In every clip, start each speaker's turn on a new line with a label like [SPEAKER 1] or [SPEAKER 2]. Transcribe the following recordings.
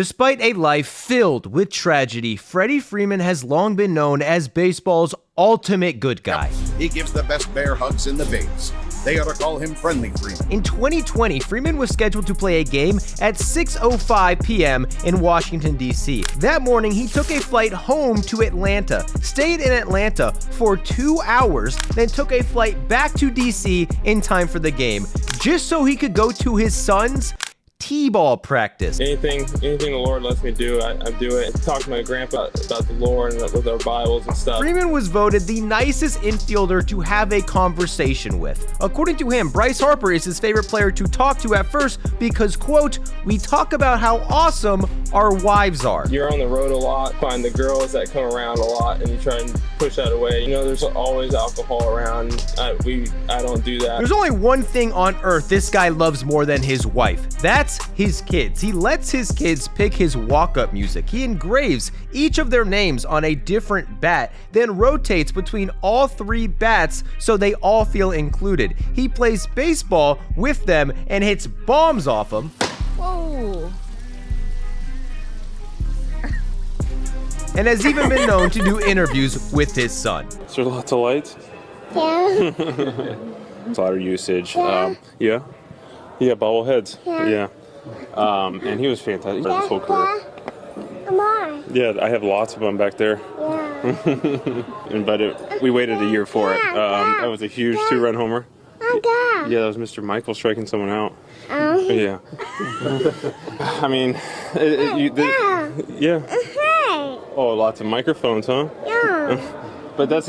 [SPEAKER 1] Despite a life filled with tragedy, Freddie Freeman has long been known as baseball's ultimate good guy.
[SPEAKER 2] He gives the best bear hugs in the bigs. They ought to call him Friendly Freeman.
[SPEAKER 1] In 2020, Freeman was scheduled to play a game at 6:05 p.m. in Washington, D.C. That morning, he took a flight home to Atlanta, stayed in Atlanta for 2 hours, then took a flight back to D.C. in time for the game, just so he could go to his son's T-ball practice.
[SPEAKER 3] Anything the Lord lets me do, I do it. Talk to my grandpa about the Lord and with our Bibles and stuff.
[SPEAKER 1] Freeman was voted the nicest infielder to have a conversation with. According to him, Bryce Harper is his favorite player to talk to at first because, quote, "we talk about how awesome our wives are."
[SPEAKER 3] You're on the road a lot, find the girls that come around a lot, and you try and push that away. You know, there's always alcohol around. I don't do that.
[SPEAKER 1] There's only one thing on earth this guy loves more than his wife. That's his kids. He lets his kids pick his walk-up music. He engraves each of their names on a different bat, then rotates between all 3 bats so they all feel included. He plays baseball with them and hits bombs off them.
[SPEAKER 4] Whoa.
[SPEAKER 1] And has even been known to do interviews with his son.
[SPEAKER 5] Is there lots of lights?
[SPEAKER 4] Yeah.
[SPEAKER 5] It's a lot of usage.
[SPEAKER 4] Yeah.
[SPEAKER 5] Yeah, bobbleheads.
[SPEAKER 4] Yeah.
[SPEAKER 5] And he was fantastic his whole career.
[SPEAKER 4] Come on.
[SPEAKER 5] Yeah, I have lots of them back there.
[SPEAKER 4] Yeah.
[SPEAKER 5] But we waited a year for it. That was a huge 2-run homer.
[SPEAKER 4] Oh,
[SPEAKER 5] Yeah, that was Mr. Michael striking someone out.
[SPEAKER 4] God.
[SPEAKER 5] Yeah. I mean, yeah. Oh, lots of microphones, huh?
[SPEAKER 4] Yeah.
[SPEAKER 5] But that's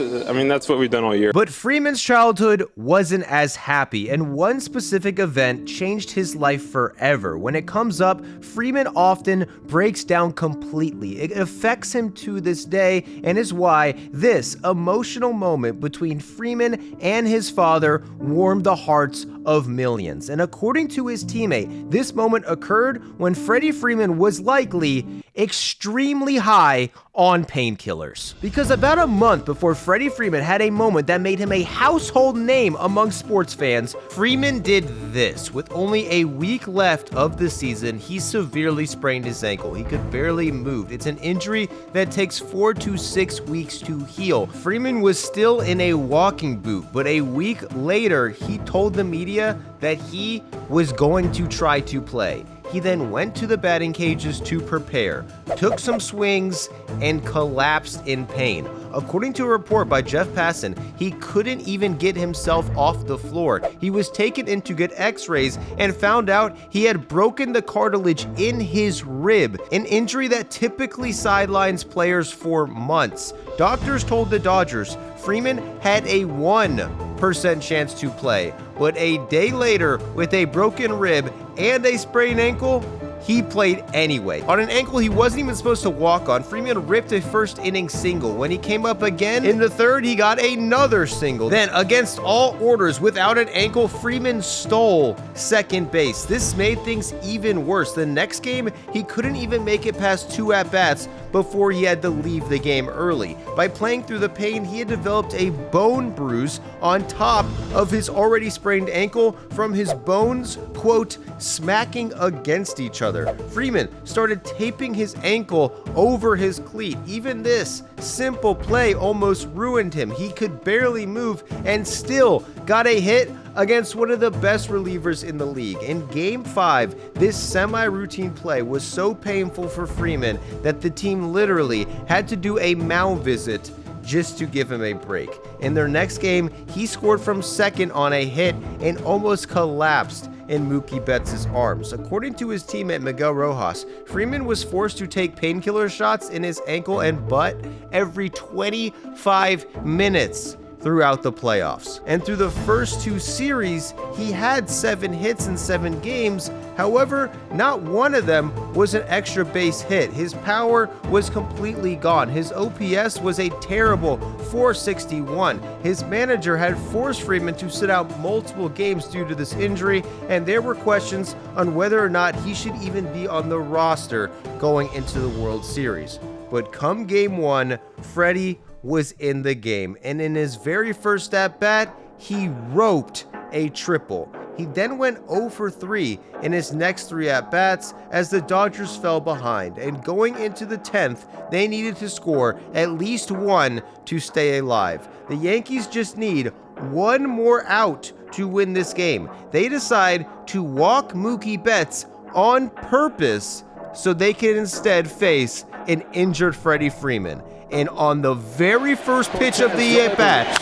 [SPEAKER 5] what we've done all year.
[SPEAKER 1] But Freeman's childhood wasn't as happy, and one specific event changed his life forever. When it comes up, Freeman often breaks down completely. It affects him to this day and is why this emotional moment between Freeman and his father warmed the hearts of millions. And according to his teammate, this moment occurred when Freddie Freeman was likely extremely high on painkillers. Because about a month before Freddie Freeman had a moment that made him a household name among sports fans, Freeman did this. With only a week left of the season, he severely sprained his ankle. He could barely move. It's an injury that takes 4 to 6 weeks to heal. Freeman was still in a walking boot, but a week later, he told the media that he was going to try to play. He then went to the batting cages to prepare, took some swings, and collapsed in pain. According to a report by Jeff Passan, he couldn't even get himself off the floor. He was taken in to get x-rays and found out he had broken the cartilage in his rib, an injury that typically sidelines players for months. Doctors told the Dodgers Freeman had a 1% chance to play, but a day later, with a broken rib and a sprained ankle, he played anyway. On an ankle he wasn't even supposed to walk on, Freeman ripped a first inning single. When he came up again in the third, he got another single. Then, against all orders, without an ankle, Freeman stole second base. This made things even worse. The next game, he couldn't even make it past 2 at-bats before he had to leave the game early. By playing through the pain, he had developed a bone bruise on top of his already sprained ankle from his bones, quote, smacking against each other. Freeman started taping his ankle over his cleat. Even this simple play almost ruined him. He could barely move and still got a hit against one of the best relievers in the league. In Game 5, this semi-routine play was so painful for Freeman that the team literally had to do a mound visit just to give him a break. In their next game, he scored from second on a hit and almost collapsed in Mookie Betts' arms. According to his teammate Miguel Rojas, Freeman was forced to take painkiller shots in his ankle and butt every 25 minutes throughout the playoffs. And through the first 2 series, he had 7 hits in 7 games. However, not one of them was an extra base hit. His power was completely gone. His OPS was a terrible 461. His manager had forced Freeman to sit out multiple games due to this injury, and there were questions on whether or not he should even be on the roster going into the World Series. But come Game 1, Freddie was in the game, and in his very first at-bat, he roped a triple. He then went 0 for 3 in his next 3 at-bats as the Dodgers fell behind, and going into the 10th, they needed to score at least 1 to stay alive. The Yankees just need 1 more out to win this game. They decide to walk Mookie Betts on purpose so they can instead face an injured Freddie Freeman. And on the very first pitch of the at-bat,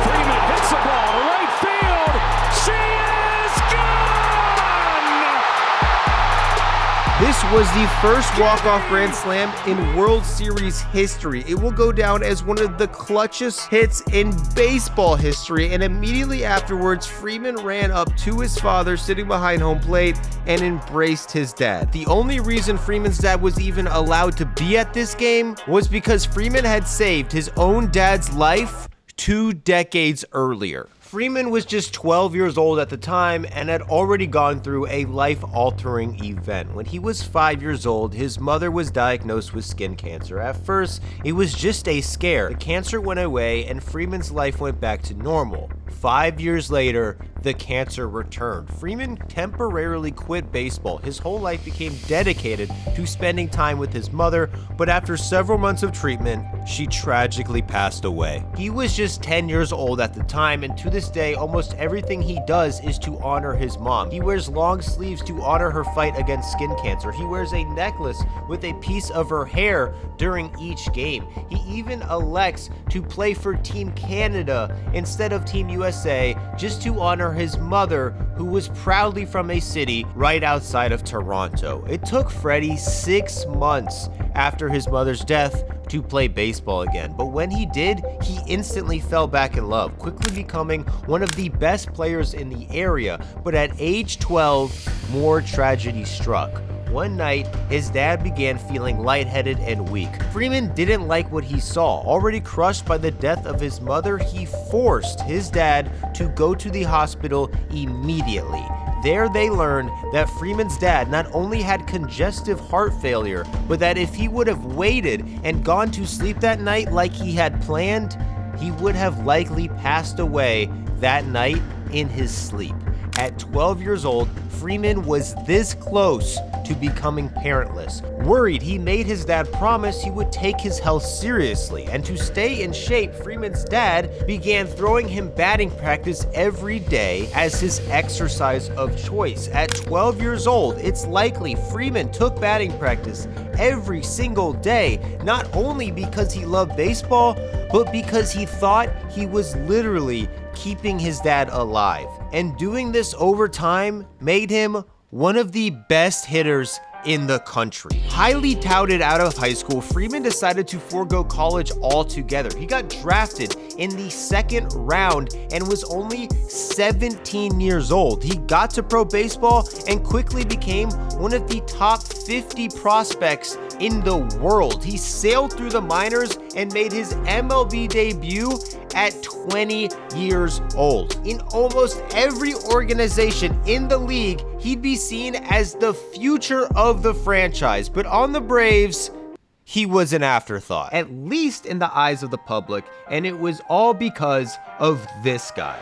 [SPEAKER 6] Freeman hits the ball to right field. She is gone!
[SPEAKER 1] this was the first walk-off grand slam in World Series history. It will go down as one of the clutchest hits in baseball history, and immediately afterwards, Freeman ran up to his father sitting behind home plate and embraced his dad. The only reason Freeman's dad was even allowed to be at this game was because Freeman had saved his own dad's life 2 decades earlier. Freeman was just 12 years old at the time and had already gone through a life-altering event. When he was 5 years old, his mother was diagnosed with skin cancer. At first, it was just a scare. The cancer went away and Freeman's life went back to normal. 5 years later, the cancer returned. Freeman temporarily quit baseball. His whole life became dedicated to spending time with his mother, but after several months of treatment, she tragically passed away. He was just 10 years old at the time, and to this day, almost everything he does is to honor his mom. He wears long sleeves to honor her fight against skin cancer. He wears a necklace with a piece of her hair during each game. He even elects to play for Team Canada instead of Team USA just to honor his mother, who was proudly from a city right outside of Toronto. It took Freddie 6 months after his mother's death to play baseball again, but when he did, he instantly fell back in love, quickly becoming one of the best players in the area. But at age 12, more tragedy struck. One night, his dad began feeling lightheaded and weak. Freeman didn't like what he saw. Already crushed by the death of his mother, he forced his dad to go to the hospital immediately. There they learned that Freeman's dad not only had congestive heart failure, but that if he would have waited and gone to sleep that night like he had planned, he would have likely passed away that night in his sleep. At 12 years old, Freeman was this close to becoming parentless. Worried, he made his dad promise he would take his health seriously, and to stay in shape, Freeman's dad began throwing him batting practice every day as his exercise of choice. At 12 years old, it's likely Freeman took batting practice every single day, not only because he loved baseball, but because he thought he was literally keeping his dad alive. And doing this over time made him one of the best hitters in the country. Highly touted out of high school, Freeman decided to forego college altogether. He got drafted in the 2nd round and was only 17 years old. He got to pro baseball and quickly became one of the top 50 prospects in the world. He sailed through the minors and made his MLB debut at 20 years old. In almost every organization in the league, he'd be seen as the future of the franchise, but on the Braves, he was an afterthought, at least in the eyes of the public, and it was all because of this guy.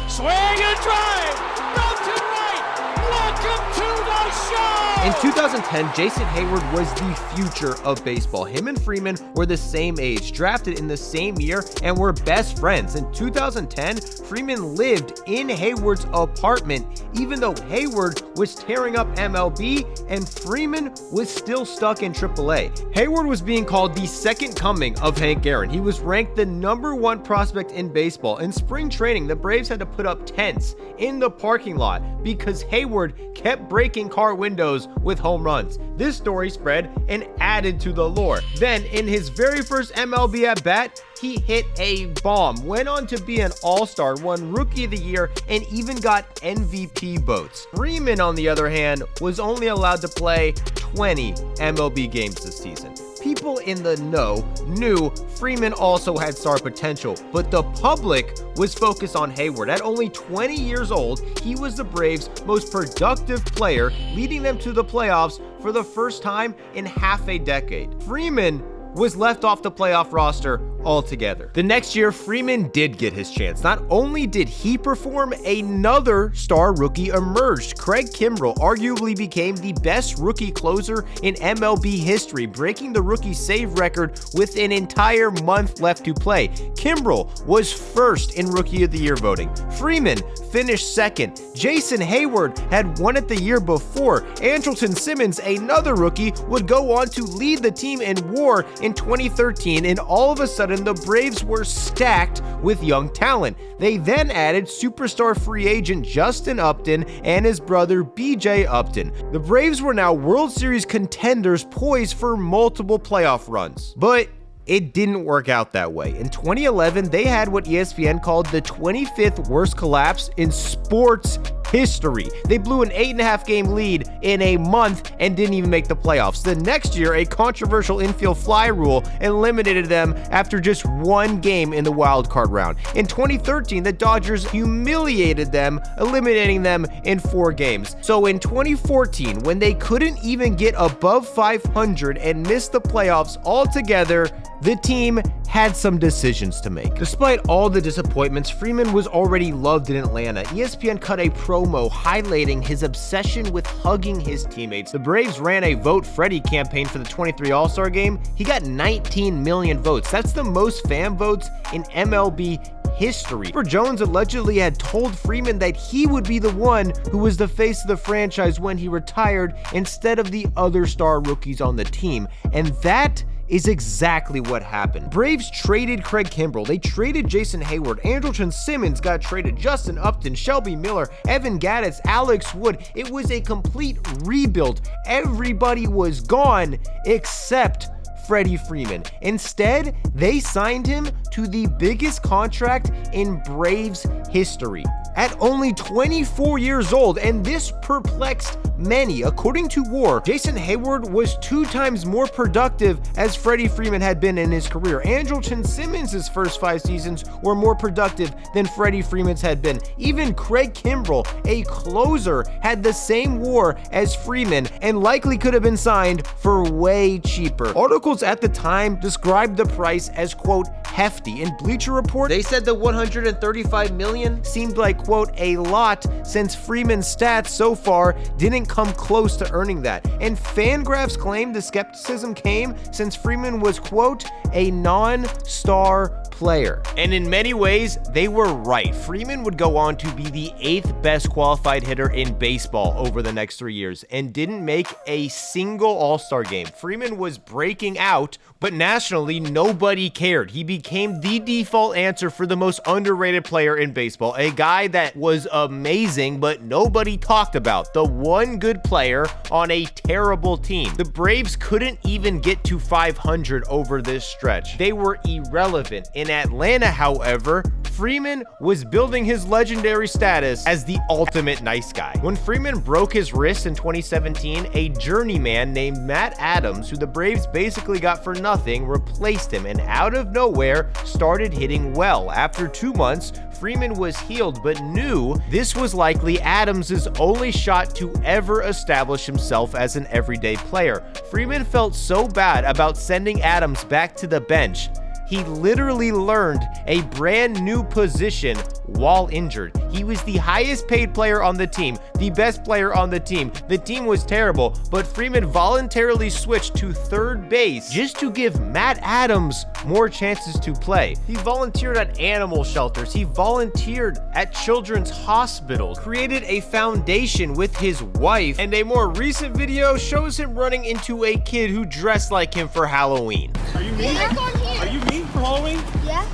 [SPEAKER 6] Swing and drive! Belted right! Welcome to the show!
[SPEAKER 1] In 2010, Jason Hayward was the future of baseball. Him and Freeman were the same age, drafted in the same year, and were best friends. In 2010, Freeman lived in Hayward's apartment, even though Hayward was tearing up MLB and Freeman was still stuck in AAA. Hayward was being called the second coming of Hank Aaron. He was ranked the #1 prospect in baseball. In spring training, the Braves had to put up tents in the parking lot because Hayward kept breaking car windows with home runs. This story spread and added to the lore. Then, in his very first MLB at bat, he hit a bomb, went on to be an all-star, won Rookie of the Year, and even got MVP votes. Freeman, on the other hand, was only allowed to play 20 MLB games this season. People in the know knew Freeman also had star potential, but the public was focused on Hayward. At only 20 years old, he was the Braves' most productive player, leading them to the playoffs for the first time in half a decade. Freeman was left off the playoff roster altogether. The next year, Freeman did get his chance. Not only did he perform, another star rookie emerged. Craig Kimbrell arguably became the best rookie closer in MLB history, breaking the rookie save record with an entire month left to play. Kimbrell was first in Rookie of the Year voting. Freeman finished second. Jason Hayward had won it the year before. Andrelton Simmons, another rookie, would go on to lead the team in WAR in 2013, and all of a sudden the Braves were stacked with young talent. They then added superstar free agent Justin Upton and his brother BJ Upton. The Braves were now World Series contenders poised for multiple playoff runs. But it didn't work out that way. In 2011, they had what ESPN called the 25th worst collapse in sports history. They blew an 8.5 game lead in a month and didn't even make the playoffs. The next year, a controversial infield fly rule eliminated them after just one game in the wild card round. In 2013, the Dodgers humiliated them, eliminating them in 4 games. So in 2014, when they couldn't even get above 500 and missed the playoffs altogether, the team had some decisions to make. Despite all the disappointments, Freeman was already loved in Atlanta. ESPN cut a promo highlighting his obsession with hugging his teammates. The Braves ran a Vote Freddie campaign for the 23 All-Star Game. He got 19 million votes. That's the most fan votes in MLB history. Chipper Jones allegedly had told Freeman that he would be the one who was the face of the franchise when he retired instead of the other star rookies on the team, and that is exactly what happened. Braves traded Craig Kimbrell, they traded Jason Hayward, Andrelton Simmons got traded, Justin Upton, Shelby Miller, Evan Gattis, Alex Wood. It was a complete rebuild. Everybody was gone except Freddie Freeman. Instead, they signed him to the biggest contract in Braves history at only 24 years old, and this perplexed many. According to WAR, Jason Hayward was 2 times more productive as Freddie Freeman had been in his career. Andrelton Simmons' first 5 seasons were more productive than Freddie Freeman's had been. Even Craig Kimbrell, a closer, had the same WAR as Freeman and likely could have been signed for way cheaper. Articles at the time described the price as, quote, hefty. In Bleacher Report, they said the $135 million seemed like, quote, a lot, since Freeman's stats so far didn't come close to earning that. And Fangraphs claimed the skepticism came since Freeman was, quote, a non-star player. And in many ways, they were right. Freeman would go on to be the 8th best qualified hitter in baseball over the next 3 years and didn't make a single All-Star game. Freeman was breaking out, but nationally, nobody cared. He became the default answer for the most underrated player in baseball, a guy that was amazing, but nobody talked about. The one good player on a terrible team. The Braves couldn't even get to 500 over this stretch. They were irrelevant. In Atlanta, however, Freeman was building his legendary status as the ultimate nice guy. When Freeman broke his wrist in 2017, a journeyman named Matt Adams, who the Braves basically got for nothing, replaced him and out of nowhere started hitting well. After 2 months, Freeman was healed, but knew this was likely Adams' only shot to ever establish himself as an everyday player. Freeman felt so bad about sending Adams back to the bench, he literally learned a brand new position while injured. He was the highest paid player on the team, the best player on the team. The team was terrible, but Freeman voluntarily switched to third base just to give Matt Adams more chances to play. He volunteered at animal shelters. He volunteered at children's hospitals, created a foundation with his wife, and a more recent video shows him running into a kid who dressed like him for Halloween.
[SPEAKER 5] Are you me? Are you me for Halloween?
[SPEAKER 4] Yeah?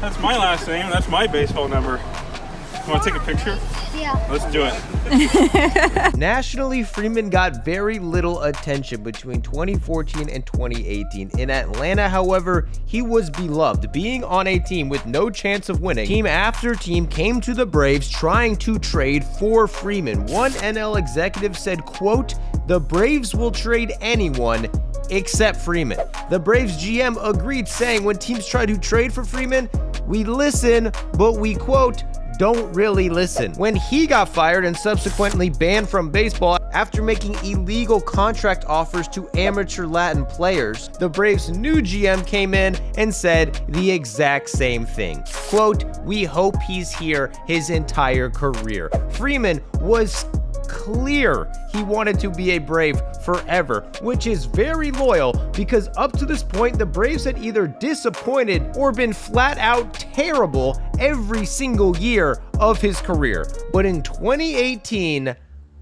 [SPEAKER 5] That's my last name. That's my baseball number. You want to take a picture?
[SPEAKER 4] Yeah.
[SPEAKER 5] Let's do it.
[SPEAKER 1] Nationally, Freeman got very little attention between 2014 and 2018. In Atlanta, however, he was beloved. Being on a team with no chance of winning, team after team came to the Braves trying to trade for Freeman. One NL executive said, quote, "The Braves will trade anyone except Freeman." The Braves GM agreed, saying when teams try to trade for Freeman, we listen, but we, quote, don't really listen. When he got fired and subsequently banned from baseball after making illegal contract offers to amateur Latin players, the Braves' new GM came in and said the exact same thing. Quote, "We hope he's here his entire career." Freeman was clear he wanted to be a Brave forever, which is very loyal because up to this point, the Braves had either disappointed or been flat out terrible every single year of his career. But in 2018,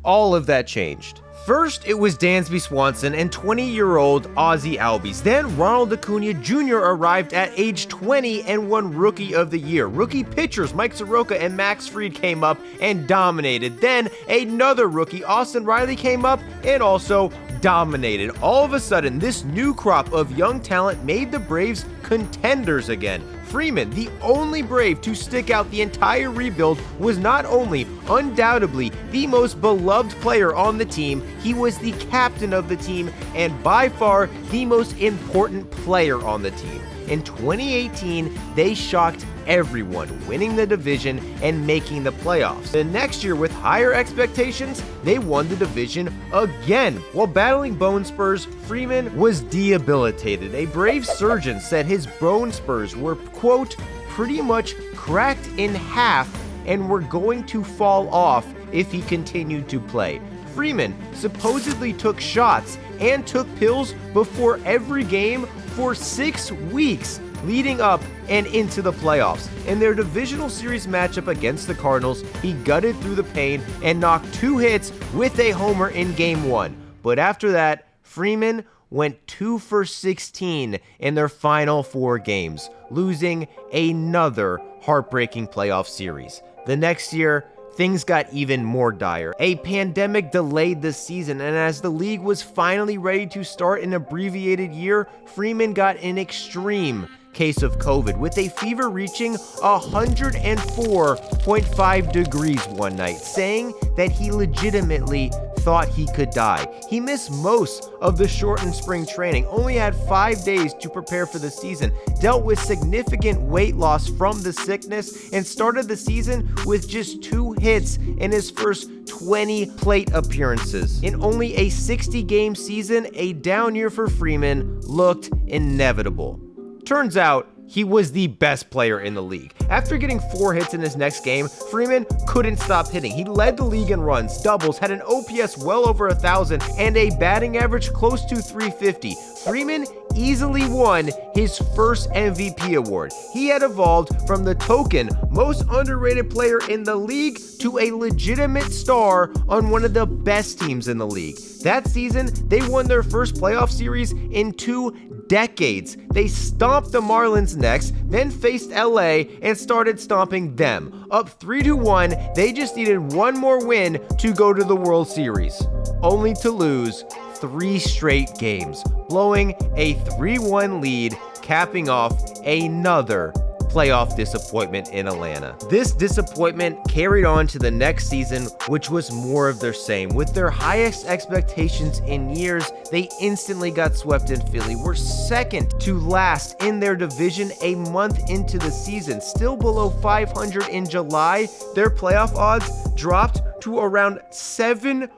[SPEAKER 1] all of that changed. First, it was Dansby Swanson and 20-year-old Ozzie Albies. Then Ronald Acuna Jr. arrived at age 20 and won Rookie of the Year. Rookie pitchers Mike Soroka and Max Fried came up and dominated. Then another rookie, Austin Riley, came up and also dominated. All of a sudden, this new crop of young talent made the Braves contenders again. Freeman, the only Brave to stick out the entire rebuild, was not only undoubtedly the most beloved player on the team, he was the captain of the team and by far the most important player on the team. In 2018, they shocked everyone, winning the division and making the playoffs. The next year, with higher expectations, they won the division again. While battling bone spurs, Freeman was debilitated. A Brave surgeon said his bone spurs were, quote, "pretty much cracked in half and were going to fall off if he continued to play." Freeman supposedly took shots and took pills before every game for 6 weeks leading up and into the playoffs. In their divisional series matchup against the Cardinals, he gutted through the pain and knocked 2 hits with a homer in Game 1. But after that, Freeman went 2 for 16 in their final 4 games, losing another heartbreaking playoff series. The next year, things got even more dire. A pandemic delayed the season, and as the league was finally ready to start an abbreviated year, Freeman got an extreme case of COVID, with a fever reaching 104.5 degrees one night, saying that he legitimately thought he could die. He missed most of the shortened spring training, only had 5 days to prepare for the season, dealt with significant weight loss from the sickness, and started the season with just 2 hits in his first 20 plate appearances. In only a 60-game season, a down year for Freeman looked inevitable. Turns out, he was the best player in the league. After getting 4 hits in his next game, Freeman couldn't stop hitting. He led the league in runs, doubles, had an OPS well over 1,000, and a batting average close to 350. Freeman easily won his first MVP award. He had evolved from the token most underrated player in the league to a legitimate star on one of the best teams in the league. That season, they won their first playoff series in 2 decades. They stomped the Marlins next, then faced LA and started stomping them. Up 3-1, they just needed one more win to go to the World Series, only to lose 3 straight games, blowing a 3-1 lead, capping off another playoff disappointment in Atlanta. This disappointment carried on to the next season, which was more of their same. With their highest expectations in years, they instantly got swept in Philly, were second to last in their division a month into the season. Still below 500 in July, their playoff odds dropped to around 7%.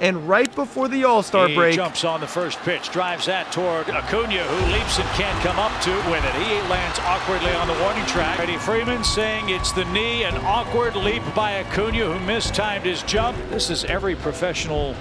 [SPEAKER 1] And right before the All-Star break,
[SPEAKER 6] he jumps on the first pitch, drives that toward Acuna, who leaps and can't come up to it with it. He lands awkwardly on the warning track. Eddie Freeman saying it's the knee, an awkward leap by Acuna, who mistimed his jump. This is every professional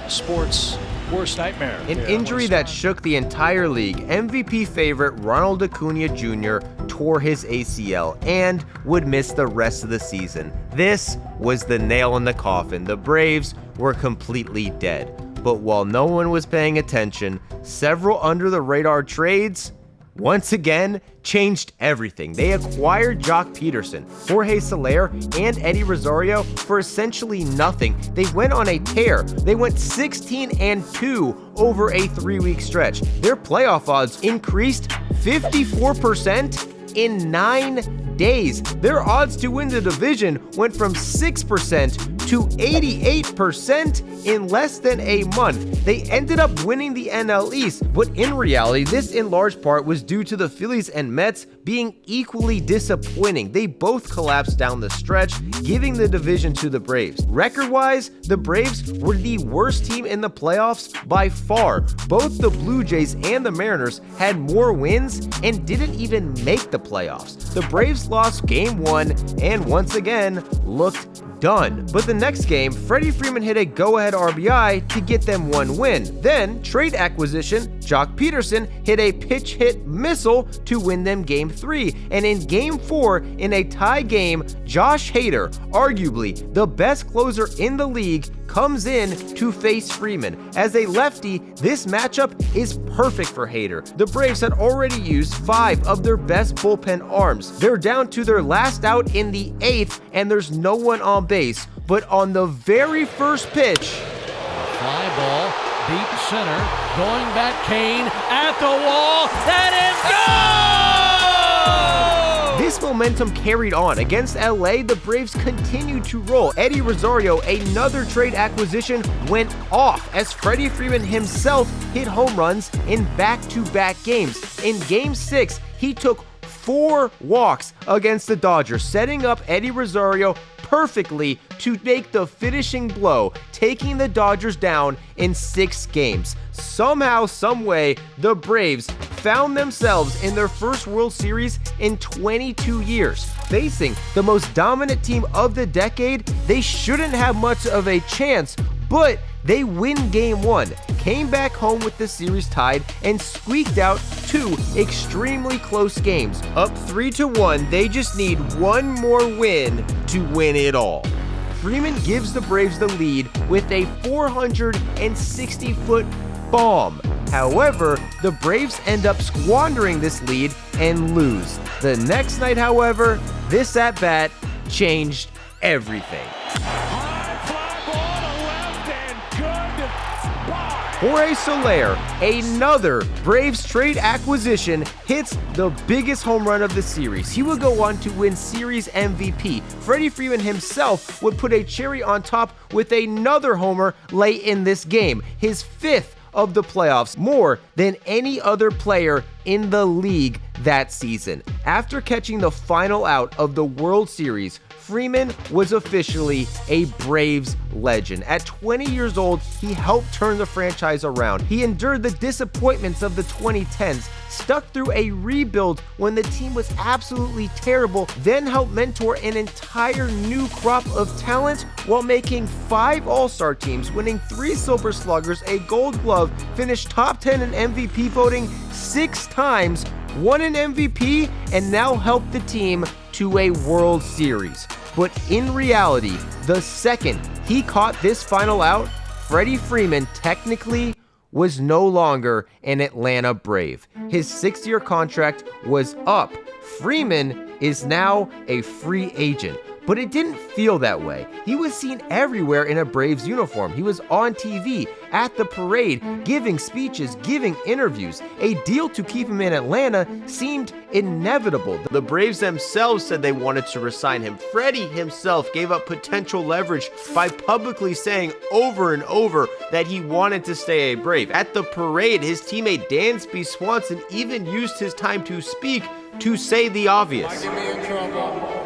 [SPEAKER 6] sports worst nightmare.
[SPEAKER 1] An injury that shook the entire league. MVP favorite Ronald Acuna Jr. tore his ACL and would miss the rest of the season. This was the nail in the coffin. The Braves were completely dead. But while no one was paying attention, several under-the-radar trades once again changed everything. They acquired Jock Peterson, Jorge Soler, and Eddie Rosario for essentially nothing. They went on a tear. They went 16-2 over a 3-week stretch. Their playoff odds increased 54% in 9 days. Their odds to win the division went from 6% to 88% in less than a month. They ended up winning the NL East, but in reality, this in large part was due to the Phillies and Mets being equally disappointing. They both collapsed down the stretch, giving the division to the Braves. Record-wise, the Braves were the worst team in the playoffs by far. Both the Blue Jays and the Mariners had more wins and didn't even make the playoffs. The Braves lost Game 1 and once again looked done. But the next game, Freddie Freeman hit a go-ahead RBI to get them one win. Then, trade acquisition, Jock Peterson hit a pitch-hit missile to win them Game 3. And in Game 4, in a tie game, Josh Hader, arguably the best closer in the league, comes in to face Freeman. As a lefty, this matchup is perfect for Hader. The Braves had already used 5 of their best bullpen arms. They're down to their last out in the 8th, and there's no one on base. But on the very first pitch,
[SPEAKER 7] fly ball, deep center, going back, Kane at the wall, and it goes!
[SPEAKER 1] This momentum carried on. Against LA, the Braves continued to roll. Eddie Rosario, another trade acquisition, went off as Freddie Freeman himself hit home runs in back-to-back games. In Game 6, he took 4 walks against the Dodgers, setting up Eddie Rosario perfectly to make the finishing blow, taking the Dodgers down in 6 games. Somehow, someway, the Braves found themselves in their first World Series in 22 years. Facing the most dominant team of the decade, they shouldn't have much of a chance, but they win Game 1, came back home with the series tied, and squeaked out 2 extremely close games. Up 3-1, they just need one more win to win it all. Freeman gives the Braves the lead with a 460-foot bomb. However, the Braves end up squandering this lead and lose. The next night, however, this at-bat changed everything. Jorge Soler, another Braves trade acquisition, hits the biggest home run of the series. He would go on to win Series MVP. Freddie Freeman himself would put a cherry on top with another homer late in this game, his 5th of the playoffs, more than any other player in the league that season. After catching the final out of the World Series, Freeman was officially a Braves legend. At 20 years old, he helped turn the franchise around. He endured the disappointments of the 2010s, stuck through a rebuild when the team was absolutely terrible, then helped mentor an entire new crop of talent while making 5 All-Star teams, winning 3 Silver Sluggers, a Gold Glove, finished top 10 in MVP voting 6 times, won an MVP, and now helped the team to a World Series. But in reality, the second he caught this final out, Freddie Freeman technically was no longer an Atlanta Brave. His 6-year contract was up. Freeman is now a free agent. But it didn't feel that way. He was seen everywhere in a Braves uniform. He was on TV, at the parade, giving speeches, giving interviews. A deal to keep him in Atlanta seemed inevitable. The Braves themselves said they wanted to resign him. Freddie himself gave up potential leverage by publicly saying over and over that he wanted to stay a Brave. At the parade, his teammate Dansby Swanson even used his time to speak to say the obvious.
[SPEAKER 8] Might get me in trouble.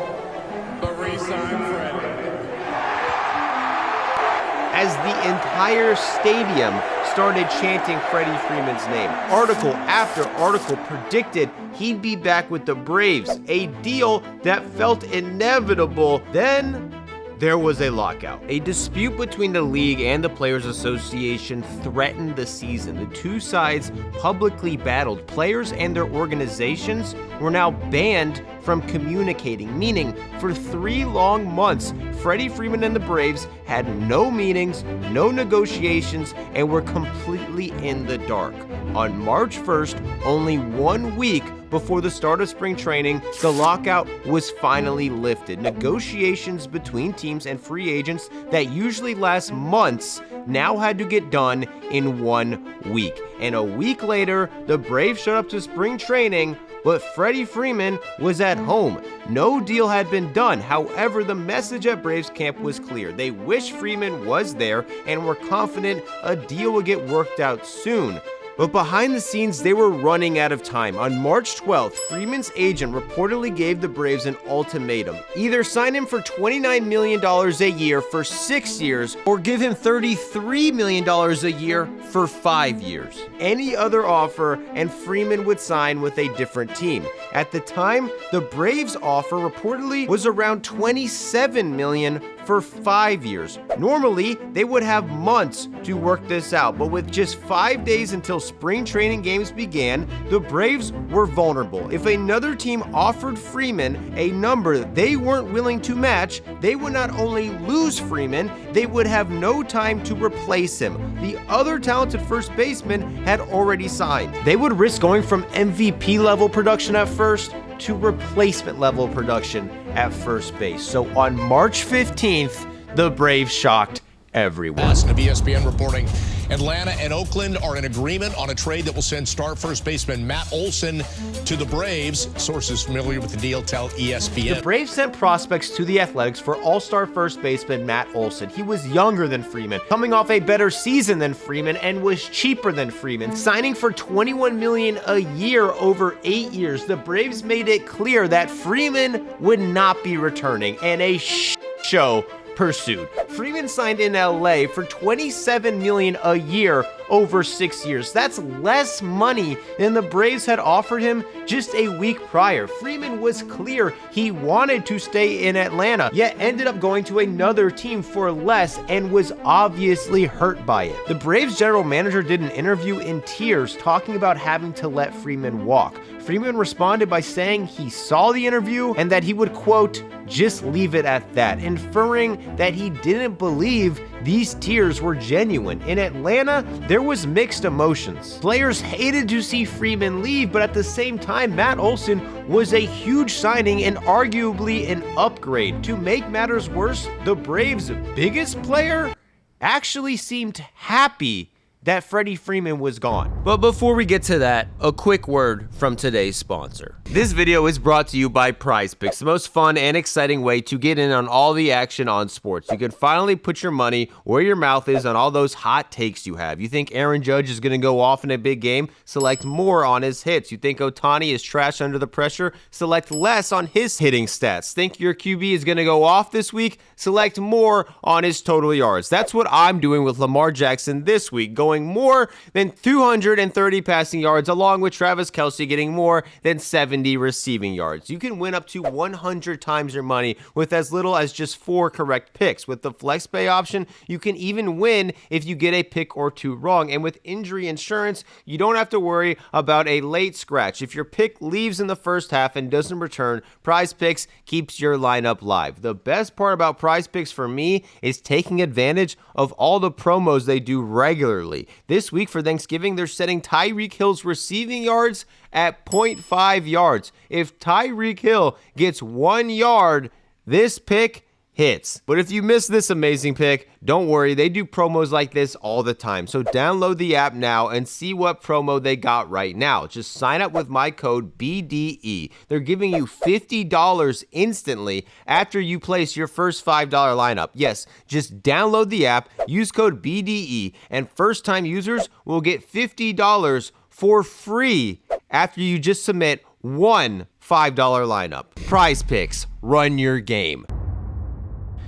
[SPEAKER 1] As the entire stadium started chanting Freddie Freeman's name. Article after article predicted he'd be back with the Braves, a deal that felt inevitable. Then there was a lockout. A dispute between the league and the Players Association threatened the season. The two sides publicly battled. Players and their organizations were now banned from communicating, meaning for 3 long months, Freddie Freeman and the Braves had no meetings, no negotiations, and were completely in the dark. On March 1st, only 1 week before the start of spring training, the lockout was finally lifted. Negotiations between teams and free agents that usually last months now had to get done in 1 week. And a week later, the Braves showed up to spring training, but Freddie Freeman was at home. No deal had been done. However, the message at Braves camp was clear. They wished Freeman was there and were confident a deal would get worked out soon. But behind the scenes, they were running out of time. On March 12th, Freeman's agent reportedly gave the Braves an ultimatum. Either sign him for $29 million a year for 6 years, or give him $33 million a year for 5 years. Any other offer, and Freeman would sign with a different team. At the time, the Braves' offer reportedly was around $27 million for 5 years. Normally, they would have months to work this out, but with just 5 days until spring training games began, the Braves were vulnerable. If another team offered Freeman a number they weren't willing to match, they would not only lose Freeman, they would have no time to replace him. The other talented first baseman had already signed. They would risk going from MVP level production at first to replacement level production at first base. So on March 15th, the Braves shocked everyone.
[SPEAKER 8] Of ESPN reporting Atlanta and Oakland are in agreement on a trade that will send star first baseman Matt Olson to the Braves. Sources familiar with the deal tell ESPN.
[SPEAKER 1] The Braves sent prospects to the Athletics for all-star first baseman Matt Olson. He was younger than Freeman, coming off a better season than Freeman, and was cheaper than Freeman. Signing for $21 million a year over 8 years, the Braves made it clear that Freeman would not be returning, and a show pursued. Freeman signed in LA for $27 million a year over 6 years. That's less money than the Braves had offered him just a week prior. Freeman was clear he wanted to stay in Atlanta, yet ended up going to another team for less and was obviously hurt by it. The Braves general manager did an interview in tears talking about having to let Freeman walk. Freeman responded by saying he saw the interview and that he would, quote, just leave it at that, inferring that he didn't believe these tears were genuine. In Atlanta, there was mixed emotions. Players hated to see Freeman leave, but at the same time, Matt Olson was a huge signing and arguably an upgrade. To make matters worse, the Braves' biggest player actually seemed happy that Freddie Freeman was gone. But before we get to that, a quick word from today's sponsor. This video is brought to you by PrizePicks, the most fun and exciting way to get in on all the action on sports. You can finally put your money where your mouth is on all those hot takes you have. You think Aaron Judge is going to go off in a big game? Select more on his hits. You think Ohtani is trash under the pressure? Select less on his hitting stats. Think your QB is going to go off this week? Select more on his total yards. That's what I'm doing with Lamar Jackson this week, going more than 230 passing yards, along with Travis Kelce getting more than 70 receiving yards. You can win up to 100 times your money with as little as just 4 correct picks. With the FlexPay option, you can even win if you get a pick or 2 wrong. And with injury insurance, you don't have to worry about a late scratch. If your pick leaves in the first half and doesn't return, PrizePicks keeps your lineup live. The best part about PrizePicks for me is taking advantage of all the promos they do regularly. This week for Thanksgiving, they're setting Tyreek Hill's receiving yards at 0.5 yards. If Tyreek Hill gets 1 yard, this pick hits. But if you missed this amazing pick, don't worry, they do promos like this all the time. So download the app now and see what promo they got right now. Just sign up with my code BDE. They're giving you $50 instantly after you place your first $5 lineup. Yes, just download the app, use code BDE, and first-time users will get $50 for free after you just submit one $5 lineup. PrizePicks, run your game.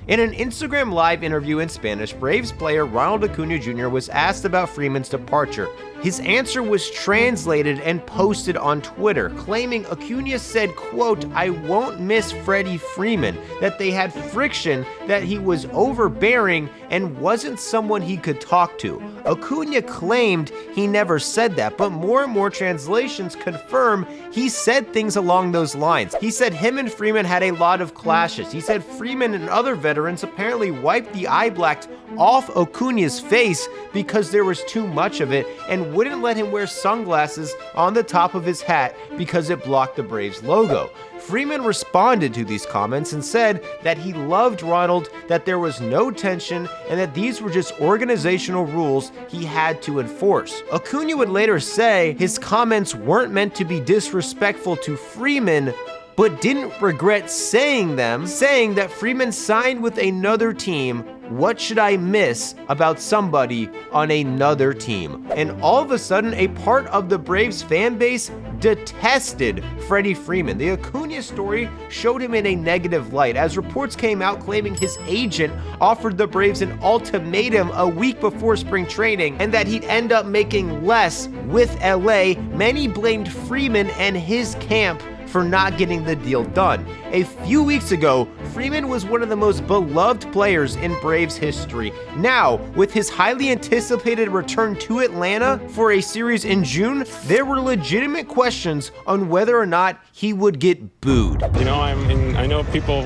[SPEAKER 1] In an Instagram Live interview in Spanish, Braves player Ronald Acuna Jr. was asked about Freeman's departure. His answer was translated and posted on Twitter, claiming Acuna said, quote, I won't miss Freddie Freeman, that they had friction, that he was overbearing and wasn't someone he could talk to. Acuna claimed he never said that, but more and more translations confirm he said things along those lines. He said him and Freeman had a lot of clashes. He said Freeman and other veterans veterans apparently wiped the eye black off Acuna's face because there was too much of it and wouldn't let him wear sunglasses on the top of his hat because it blocked the Braves logo. Freeman responded to these comments and said that he loved Ronald, that there was no tension, and that these were just organizational rules he had to enforce. Acuna would later say his comments weren't meant to be disrespectful to Freeman, but didn't regret saying them, saying that Freeman signed with another team. What should I miss about somebody on another team? And all of a sudden, a part of the Braves fan base detested Freddie Freeman. The Acuna story showed him in a negative light, as reports came out claiming his agent offered the Braves an ultimatum a week before spring training and that he'd end up making less with LA. Many blamed Freeman and his camp for not getting the deal done. A few weeks ago, Freeman was one of the most beloved players in Braves history. Now, with his highly anticipated return to Atlanta for a series in June, there were legitimate questions on whether or not he would get booed.
[SPEAKER 3] You know, I know people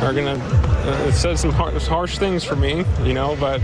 [SPEAKER 3] are gonna say some harsh things for me, you know, but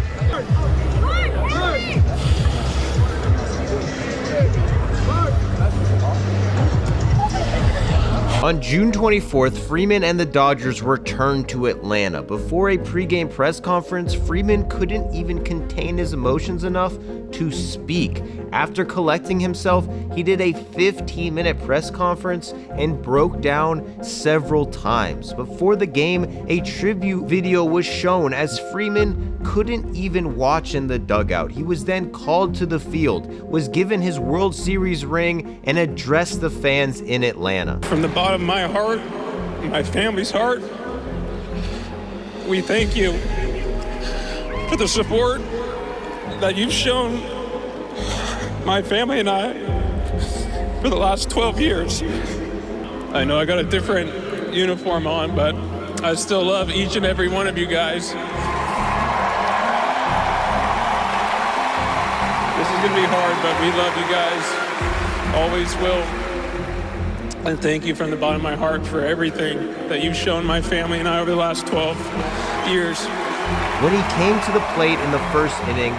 [SPEAKER 1] on June 24th, Freeman and the Dodgers returned to Atlanta. Before a pregame press conference, Freeman couldn't even contain his emotions enough to speak. After collecting himself, he did a 15-minute press conference and broke down several times. Before the game, a tribute video was shown as Freeman couldn't even watch in the dugout. He was then called to the field, was given his World Series ring, and addressed the fans in Atlanta.
[SPEAKER 3] from the bottom of my heart, my family's heart, we thank you for the support that you've shown my family and I for the last 12 years. I know I got a different uniform on, but I still love each and every one of you guys. This is gonna be hard, but we love you guys, always will. And thank you from the bottom of my heart for everything that you've shown my family and I over the last 12 years.
[SPEAKER 1] When he came to the plate in the first inning,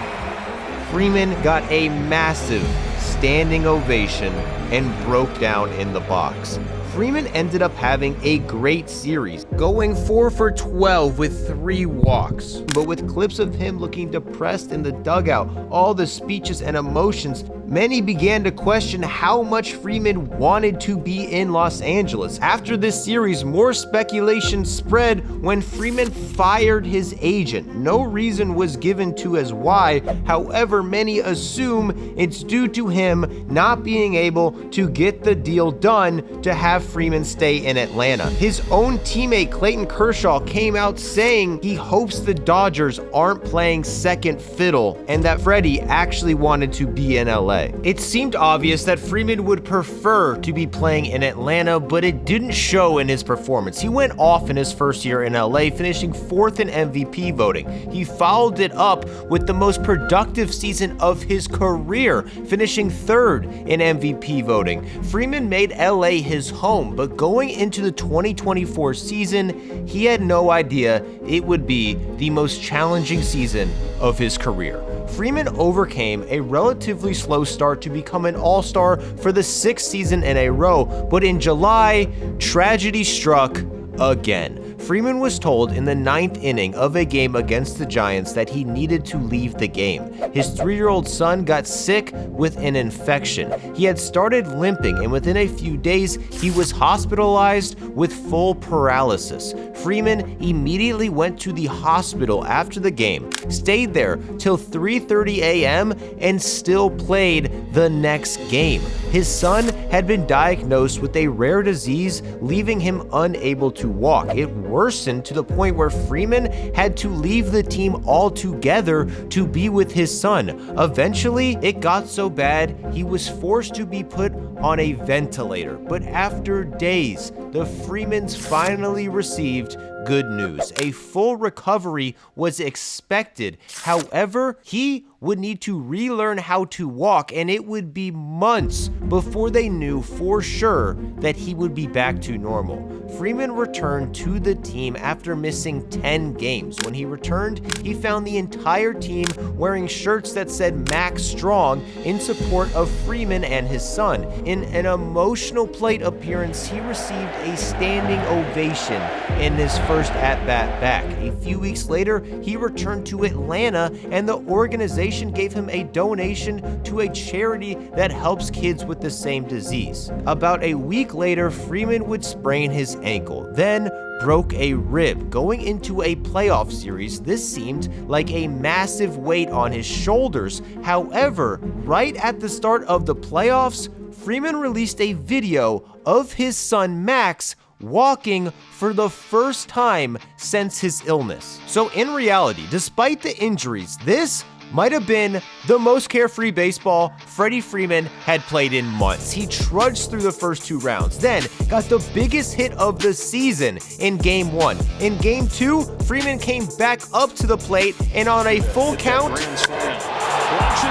[SPEAKER 1] Freeman got a massive standing ovation and broke down in the box. Freeman ended up having a great series, going 4 for 12 with 3 walks. But with clips of him looking depressed in the dugout, all the speeches and emotions, many began to question how much Freeman wanted to be in Los Angeles. After this series, more speculation spread when Freeman fired his agent. No reason was given to as why. However, many assume it's due to him not being able to get the deal done to have Freeman stay in Atlanta. His own teammate Clayton Kershaw came out saying he hopes the Dodgers aren't playing second fiddle and that Freddie actually wanted to be in LA. It seemed obvious that Freeman would prefer to be playing in Atlanta, but it didn't show in his performance. He went off in his first year in LA, finishing 4th in MVP voting. He followed it up with the most productive season of his career, finishing 3rd in MVP voting. Freeman made LA his home, but going into the 2024 season, he had no idea it would be the most challenging season of his career. Freeman overcame a relatively slow start to become an all-star for the 6th season in a row, but in July, tragedy struck again. Freeman was told in the 9th inning of a game against the Giants that he needed to leave the game. His 3-year-old son got sick with an infection. He had started limping, and within a few days, he was hospitalized with full paralysis. Freeman immediately went to the hospital after the game, stayed there till 3:30 a.m., and still played the next game. His son had been diagnosed with a rare disease, leaving him unable to walk. It worsened to the point where Freeman had to leave the team altogether to be with his son. Eventually, it got so bad he was forced to be put on a ventilator. But after days, the Freemans finally received good news. A full recovery was expected. However, he would need to relearn how to walk, and it would be months before they knew for sure that he would be back to normal. Freeman returned to the team after missing 10 games. When he returned, he found the entire team wearing shirts that said Max Strong in support of Freeman and his son. In an emotional plate appearance, he received a standing ovation in his first at-bat back. A few weeks later, he returned to Atlanta, and the organization gave him a donation to a charity that helps kids with the same disease. About a week later, Freeman would sprain his ankle, then broke a rib. Going into a playoff series, this seemed like a massive weight on his shoulders. However, right at the start of the playoffs, Freeman released a video of his son Max walking for the first time since his illness. So in reality, despite the injuries, this might have been the most carefree baseball Freddie Freeman had played in months. He trudged through the first 2 rounds, then got the biggest hit of the season in Game 1. In Game 2, Freeman came back up to the plate, and on a full count,
[SPEAKER 6] Launches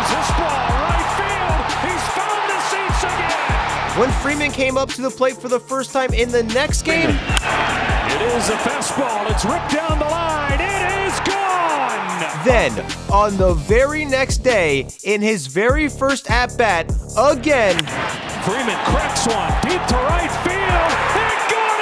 [SPEAKER 6] this ball, right field. He's found the seats again.
[SPEAKER 1] when Freeman came up to the plate for the first time in the next game,
[SPEAKER 6] It is a fastball. It's ripped down the line. It is gone.
[SPEAKER 1] then on the very next day, in his very first at-bat, again,
[SPEAKER 6] Freeman cracks one deep to right field. And gone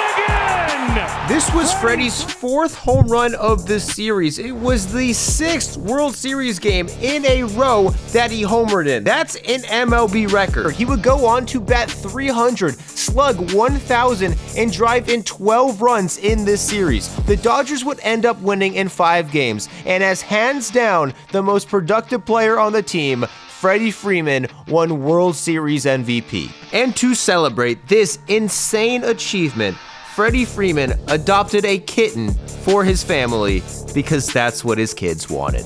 [SPEAKER 6] again.
[SPEAKER 1] this was Freddie's 4th home run of the series. It was the 6th World Series game in a row that he homered in. That's an MLB record. He would go on to bat 300, slug 1,000, and drive in 12 runs in this series. The Dodgers would end up winning in 5 games, and as hands down the most productive player on the team, Freddie Freeman won World Series MVP. And to celebrate this insane achievement, Freddie Freeman adopted a kitten for his family because that's what his kids wanted.